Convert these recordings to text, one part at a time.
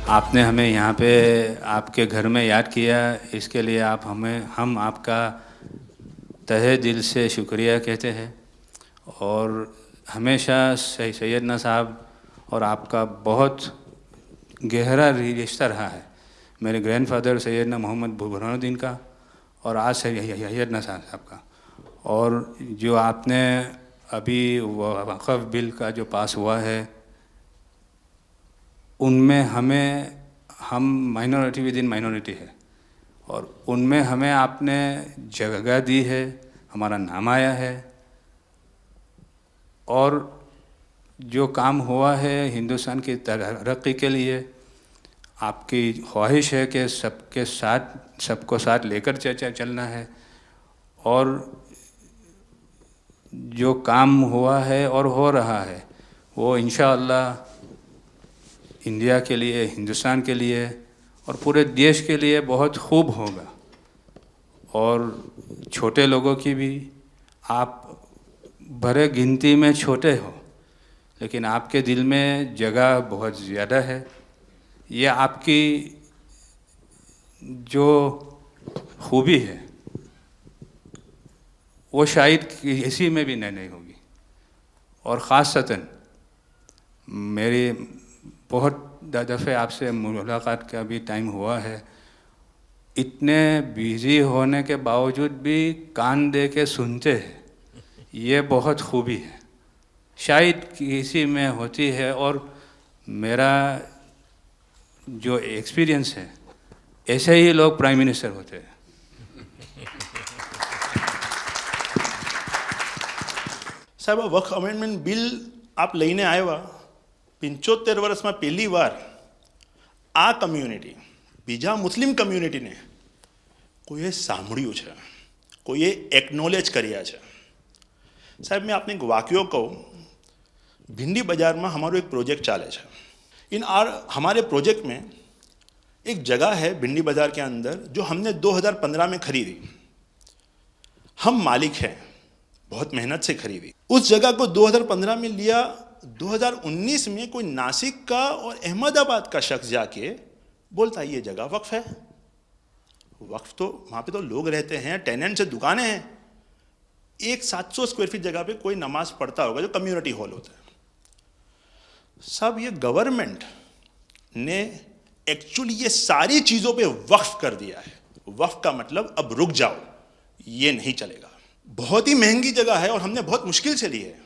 आपने हमें यहाँ पे आपके घर में याद किया, इसके लिए हम आपका तहे दिल से शुक्रिया कहते हैं। और हमेशा सैयदना साहब और आपका बहुत गहरा रिश्ता रहा है। मेरे ग्रैंडफादर सैयदना मोहम्मद बुरहानुद्दीन का और आज सैयदना साहब का। और जो आपने अभी वक़्फ़ बिल का जो पास हुआ है, उनमें हम माइनॉरिटी विद इन माइनॉरिटी है, और उनमें हमें आपने जगह दी है, हमारा नाम आया है। और जो काम हुआ है हिंदुस्तान की तरक्की के लिए, आपकी ख्वाहिश है कि सबको साथ लेकर चलना है। और जो काम हुआ है और हो रहा है वो इंशाअल्लाह इंडिया के लिए, हिंदुस्तान के लिए और पूरे देश के लिए बहुत खूब होगा। और छोटे लोगों की भी, आप भरे गिनती में छोटे हो, लेकिन आपके दिल में जगह बहुत ज़्यादा है। ये आपकी जो खूबी है वो शायद किसी में भी नहीं होगी। और ख़ासतन मेरी बहुत दफ़े आपसे मुलाकात का भी टाइम हुआ है, इतने बिज़ी होने के बावजूद भी कान दे के सुनते हैं, ये बहुत खूबी है, शायद किसी में होती है। और मेरा जो एक्सपीरियंस है, ऐसे ही लोग प्राइम मिनिस्टर होते हैं। સાહેબ આ વક્ફ અમેન્ડમેન્ટ બિલ આપ લઈને આવ્યા 75 વર્ષમાં પહેલી વાર આ કમ્યુનિટી, બીજા મુસ્લિમ કમ્યુનિટીને કોઈએ સાંભળ્યું છે, કોઈએ એકનોલેજ કર્યા છે। સાહેબ मैं आपने एक वाक्यो कहूँ, भिंडी बाजार में हमारो एक प्रोजेक्ट चाले है। हमारे प्रोजेक्ट में एक जगह है भिंडी बाजार के अंदर जो हमने 2015 में खरीदी। हम मालिक हैं, बहुत मेहनत से खरीदी। उस जगह को 2015 में लिया, 2019 में कोई नासिक का और अहमदाबाद का शख्स जाके बोलता ये जगह वक्फ है। वक्फ तो वहाँ पे तो लोग रहते हैं, टेनेंट्स से दुकानें हैं। एक 700 स्क्वायर फीट जगह पे कोई नमाज पढ़ता होगा जो कम्युनिटी हॉल होता है। सब ये गवर्नमेंट ने एक्चुअली ये सारी चीज़ों पे वक्फ कर दिया है। वक्फ का मतलब अब रुक जाओ, ये नहीं चलेगा। बहुत ही महंगी जगह है और हमने बहुत मुश्किल से ली है।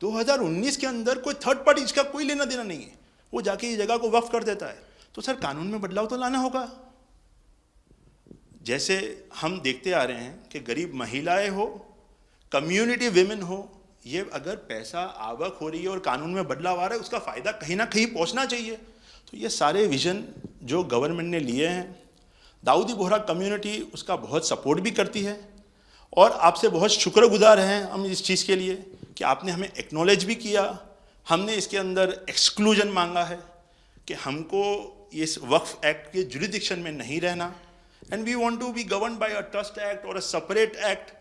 2019 के अंदर कोई थर्ड पार्टी, इसका कोई लेना देना नहीं है, वो जाके ये जगह को वक्फ कर देता है। तो सर कानून में बदलाव तो लाना होगा। जैसे हम देखते आ रहे हैं कि गरीब महिलाएं हो, कम्युनिटी विमेन हो, ये अगर पैसा आवक हो रही है और कानून में बदलाव आ रहा है, उसका फ़ायदा कहीं ना कहीं पहुंचना चाहिए। तो ये सारे विजन जो गवर्नमेंट ने लिए हैं, दाऊदी बोहरा कम्युनिटी उसका बहुत सपोर्ट भी करती है। और आपसे बहुत शुक्रगुजार हैं हम इस चीज़ के लिए कि आपने हमें एक्नॉलेज भी किया। हमने इसके अंदर एक्सक्लूजन मांगा है कि हमको इस वक्फ एक्ट के जुरिडिक्शन में नहीं रहना, and we want to be govern by a trust act और अ सेपरेट एक्ट।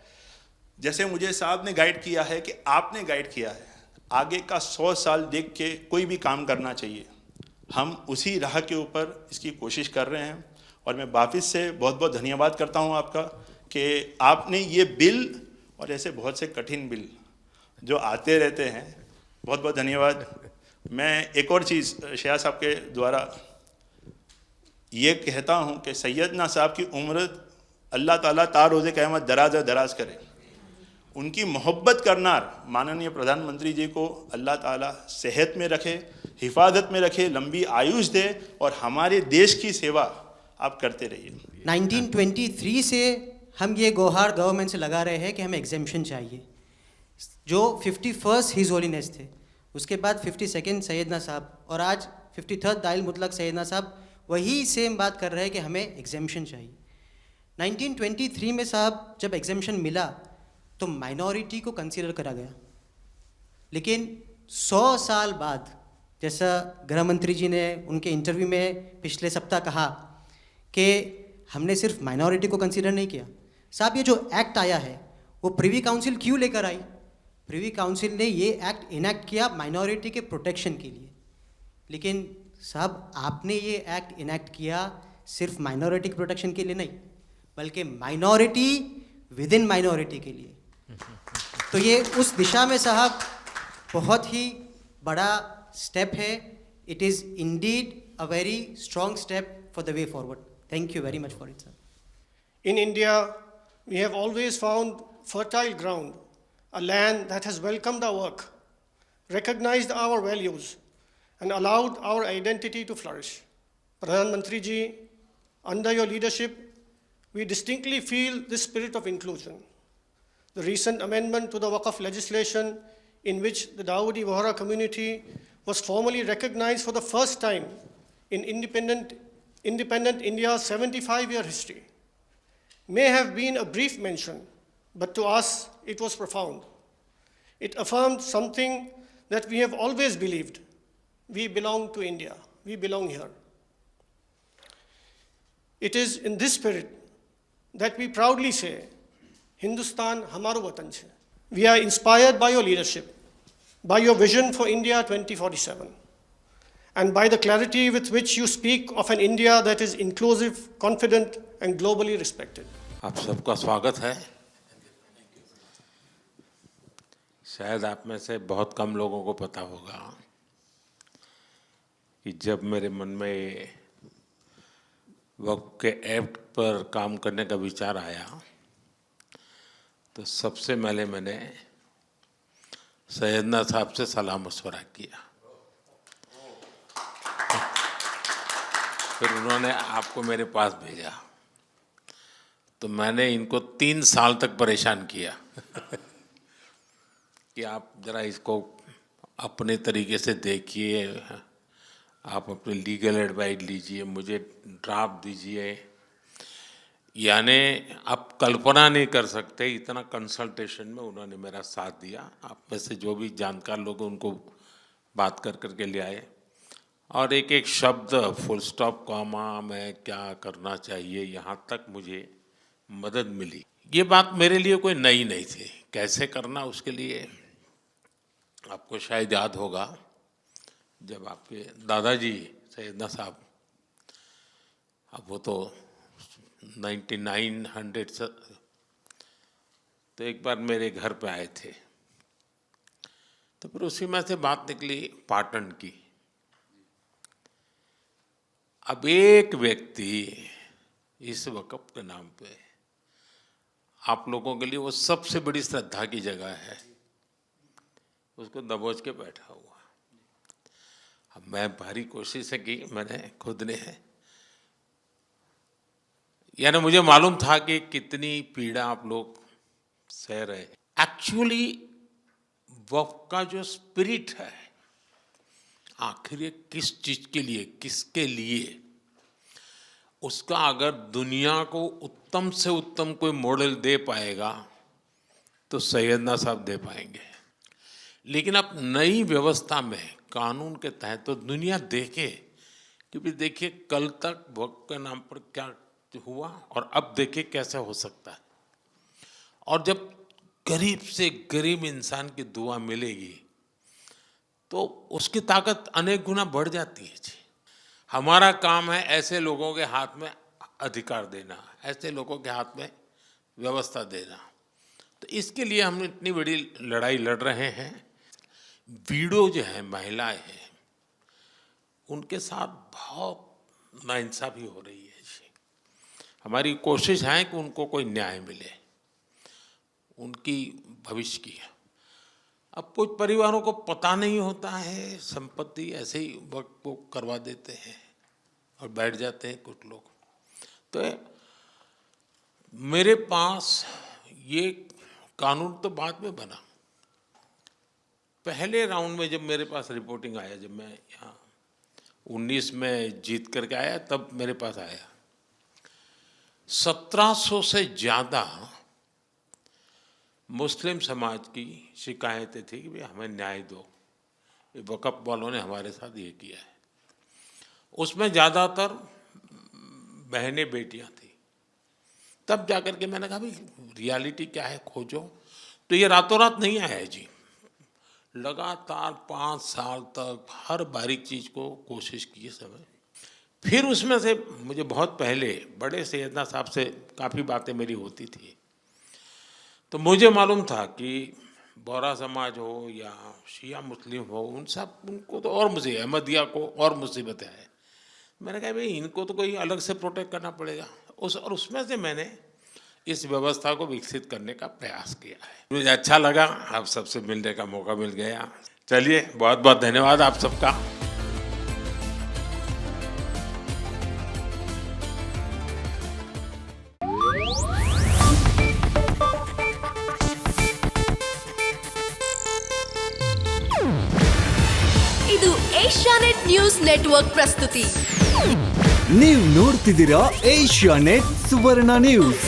जैसे मुझे साहब ने गाइड किया है कि आपने गाइड किया है, आगे का 100 साल देख के कोई भी काम करना चाहिए। हम उसी राह के ऊपर इसकी कोशिश कर रहे हैं। और मैं वापस से बहुत बहुत धन्यवाद करता हूँ आपका कि आपने ये बिल और ऐसे बहुत से कठिन बिल जो आते रहते हैं, बहुत बहुत धन्यवाद। मैं एक और चीज़ शाह साहब के द्वारा ये कहता हूँ कि सैयदना साहब की उम्र अल्लाह ताला तार रोज़े क़यामत दराज करे। उनकी मोहब्बत करनार माननीय प्रधानमंत्री जी को अल्लाह ताला सेहत में रखे, हिफाजत में रखे, लंबी आयुष दे और हमारे देश की सेवा आप करते रहिए। 1923 से हम ये गुहार गवर्नमेंट से लगा रहे हैं कि हमें एग्जेम्पशन चाहिए। जो 51st हिज होलीनेस थे, उसके बाद 52nd सैयदना साहब और आज 53rd दाइल मुतलक सैयदना साहब वही सेम बात कर रहे हैं कि हमें एग्जेम्पशन चाहिए। 1923 में साहब जब एग्जेम्पशन मिला तो माइनॉरिटी को कंसीडर करा गया, लेकिन 100 साल बाद, जैसा गृह मंत्री जी ने उनके इंटरव्यू में पिछले सप्ताह कहा कि हमने सिर्फ माइनॉरिटी को कंसीडर नहीं किया। साहब ये जो एक्ट आया है वो प्रिवी काउंसिल क्यों लेकर आई? प्रिवी काउंसिल ने ये एक्ट इनैक्ट किया माइनॉरिटी के प्रोटेक्शन के लिए, लेकिन साहब आपने ये एक्ट इनैक्ट किया सिर्फ माइनॉरिटी के प्रोटेक्शन के लिए नहीं, बल्कि माइनॉरिटी विद इन माइनॉरिटी के लिए। तो ये उस दिशा में साहब बहुत ही बड़ा स्टेप है। It is indeed a very strong step for the way forward. Thank you very much for it sir. In India, we have always found fertile ground, a land that has welcomed our work, recognized our values, and allowed our identity to flourish. Pradhan Mantri ji, under your leadership, we distinctly feel this spirit of inclusion. The recent amendment to the Waqf legislation, in which the Dawoodi Bohra community was formally recognized for the first time in independent India's 75-year history, may have been a brief mention, but to us it was profound. It affirmed something that we have always believed. We belong to India. We belong here. It is in this spirit that we proudly say, Hindustan hamaro watan chhe. We are inspired by your leadership, by your vision for India 2047, and by the clarity with which you speak of an India that is inclusive, confident, and globally respected. आप सबका स्वागत है। शायद आप में से बहुत कम लोगों को पता होगा कि जब मेरे मन में वक्फ के एक्ट पर काम करने का विचार आया तो सबसे पहले मैंने सैयदना साहब से सलाह मशवरा किया। फिर उन्होंने आपको मेरे पास भेजा तो मैंने इनको 3 साल तक परेशान किया कि आप ज़रा इसको अपने तरीके से देखिए, आप अपनी लीगल एडवाइस लीजिए, मुझे ड्राफ्ट दीजिए। यानी आप कल्पना नहीं कर सकते इतना कंसल्टेशन में उन्होंने मेरा साथ दिया। आप में से जो भी जानकार लोग उनको बात कर कर के ले आए और एक एक शब्द फुल स्टॉप कॉमा में क्या करना चाहिए यहाँ तक मुझे मदद मिली। ये बात मेरे लिए कोई नई नहीं थी, कैसे करना उसके लिए आपको शायद याद होगा जब आपके दादाजी सैयदना साहब, अब वो तो 1900 से तो एक बार मेरे घर पे आए थे तो फिर उसी में से बात निकली पाटन की। अब एक व्यक्ति इस वक़्फ़ के नाम पे आप लोगों के लिए वो सबसे बड़ी श्रद्धा की जगह है, उसको दबोच के बैठा हुआ। अब मैं भारी कोशिश की मैंने खुद ने, यानी मुझे मालूम था कि कितनी पीड़ा आप लोग सह रहे। एक्चुअली वक्फ का जो स्पिरिट है आखिर ये किस चीज़ के लिए, किसके लिए, उसका अगर दुनिया को उत्तम से उत्तम कोई मॉडल दे पाएगा तो सैयदना साहब दे पाएंगे। लेकिन अब नई व्यवस्था में कानून के तहत तो दुनिया देखे कि भी देखिए कल तक वक्फ के नाम पर क्या हुआ और अब देखिए कैसे हो सकता है। और जब गरीब से गरीब इंसान की दुआ मिलेगी तो उसकी ताकत अनेक गुना बढ़ जाती है जी। हमारा काम है ऐसे लोगों के हाथ में अधिकार देना, ऐसे लोगों के हाथ में व्यवस्था देना। तो इसके लिए हम इतनी बड़ी लड़ाई लड़ रहे हैं। वीडो जो है, महिलाएं हैं, उनके साथ बहुत नाइंसाफ़ी हो रही है जी। हमारी कोशिश है कि उनको कोई न्याय मिले, उनकी भविष्य की। अब कुछ परिवारों को पता नहीं होता है, संपत्ति ऐसे ही वक्त को करवा देते हैं और बैठ जाते हैं कुछ लोग। तो मेरे पास ये कानून तो बाद में बना, पहले राउंड में जब मेरे पास रिपोर्टिंग आया, जब मैं यहाँ 19 में जीत करके आया तब मेरे पास आया 1700 से ज़्यादा मुस्लिम समाज की शिकायतें थी कि भाई हमें न्याय दो, ये वक़्फ़ वालों ने हमारे साथ ये किया है। उसमें ज़्यादातर बहनें बेटियां थी। तब जाकर के मैंने कहा भाई रियलिटी क्या है खोजो। तो ये रातों रात नहीं आया है जी, लगातार 5 साल तक हर बारीक चीज़ को कोशिश की समय। फिर उसमें से मुझे बहुत पहले बड़े सैयदना साहब से काफ़ी बातें मेरी होती थी, तो मुझे मालूम था कि बोहरा समाज हो या शिया मुस्लिम हो, उनको तो और मुझे अहमदिया को और मुसीबत है। मैंने कहा भाई इनको तो कोई अलग से प्रोटेक्ट करना पड़ेगा, और उसमें से मैंने इस व्यवस्था को विकसित करने का प्रयास किया है। मुझे अच्छा लगा, आप सबसे मिलने का मौका मिल गया। चलिए, बहुत बहुत धन्यवाद आप सबका। ಇದು ಏಷ್ಯಾನೆಟ್ ನ್ಯೂಸ್ ನೆಟ್ವರ್ಕ್ ಪ್ರಸ್ತುತಿ. ನೀವು ನೋಡ್ತಿದ್ದೀರಾ ಏಷ್ಯಾನೆಟ್ ಸುವರ್ಣ ನ್ಯೂಸ್.